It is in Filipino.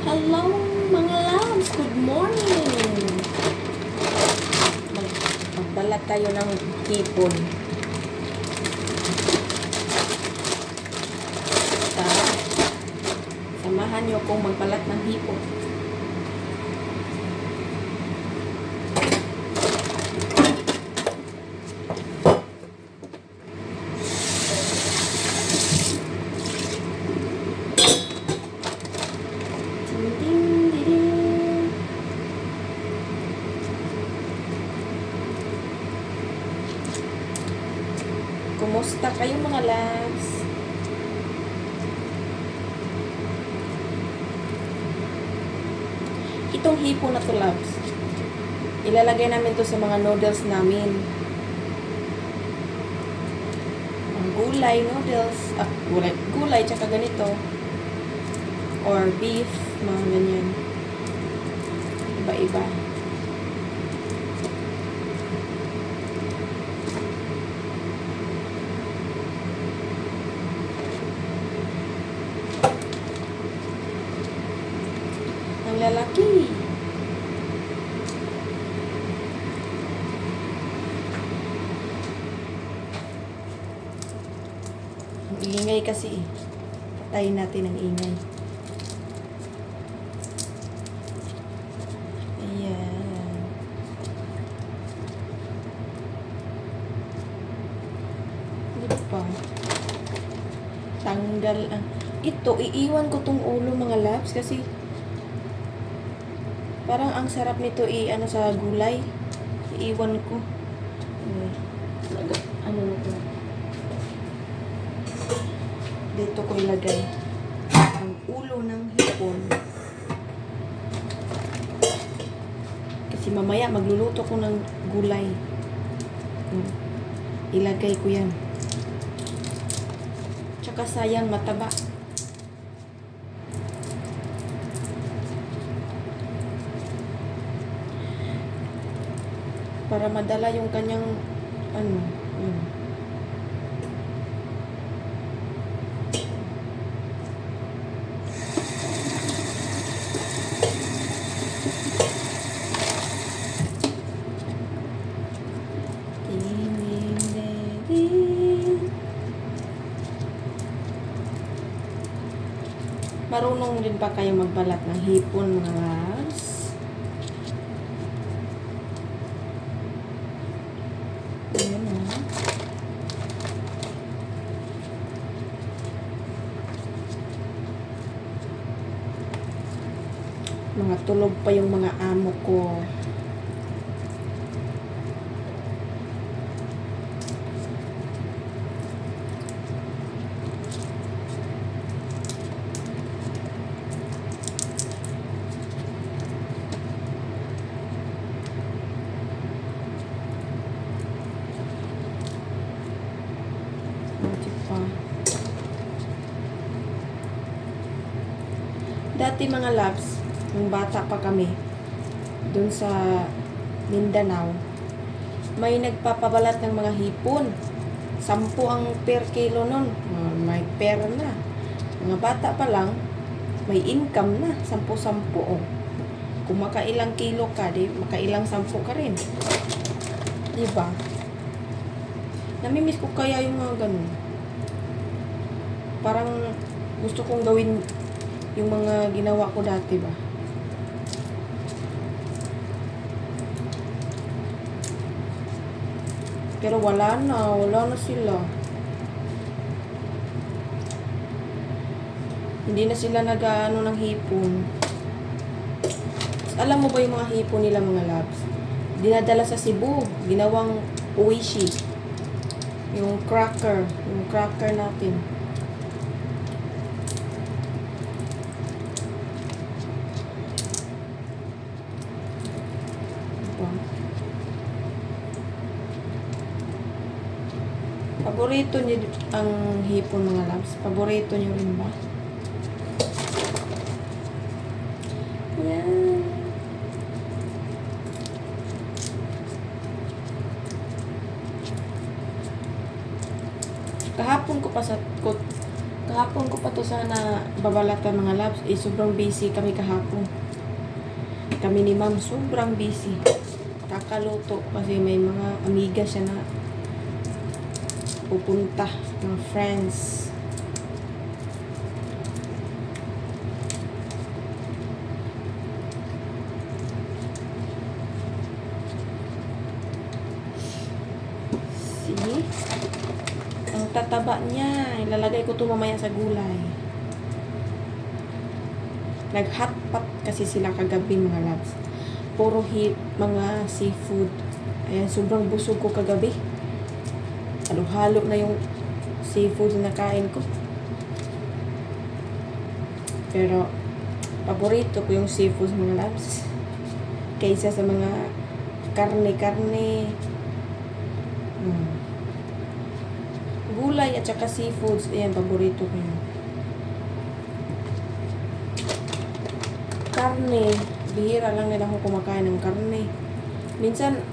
Hello mga loves! Good morning! Magbalat tayo ng hipon. Samahan niyo kong magbalat ng hipon. Kumusta kayo mga loves? Itong hipon na to loves, ilalagay namin to sa mga noodles namin. Mga gulay noodles, gulay tsaka ganito. Or beef, mga ganyan. Iba-iba. Ang lalaki. Ang ingay kasi. Patayin natin ang ingay. Ayan. Di pa. Tanggal ang... Ito, iiwan ko tong ulo mga loves kasi parang ang sarap nito ano sa gulay. Iiwan ko. Ano na to? Dito ko ilagay ang ulo ng hipon. Kasi mamaya magluluto ko ng gulay. Ilagay ko yan. Tsaka sayang mataba. Para madala yung kanyang ano, yun. Marunong din pa kayo magbalat ng hipon mga loves? Ayan na. Mga tulog pa yung mga amo ko. Dati mga loves, nung bata pa kami, dun sa Mindanao, may nagpapabalat ng mga hipon. 10 ang per kilo nun. May pera na. Mga bata pa lang, may income na. 10-10. Oh. Kung makailang kilo ka, di makailang 10 ka rin. Diba? Namimiss ko kaya yung mga ganun. Parang gusto kong gawin yung mga ginawa ko dati ba. Pero wala na sila. Hindi na sila nag-ano ng hipon. Alam mo ba yung mga hipon nila mga loves? Dinadala sa Cebu, ginawang uishi. Yung cracker natin. Paborito niyo ang hipon mga loves? Paborito niyo rin ba? Yan. Kahapon Kahapon ko pa to sana babalatan mga labs. Sobrang busy kami kahapon. Kami ni ma'am sobrang busy. Kakaluto kasi may mga amiga siya na pupunta, mga friends. See? Ang tataba niya. Ilalagay ko to mamaya sa gulay. Nag-hotpot kasi sila kagabi mga labs. Puro mga seafood. Ayan, sobrang busog ko kagabi. Halo-halo na yung seafood na nakain ko. Pero, paborito ko yung seafood mga labs. Kaysa sa mga karne-karne. Gulay at saka seafoods. Ayan, paborito ko yun. Karne. Bihira lang nila ako kumakain ng karne. Minsan,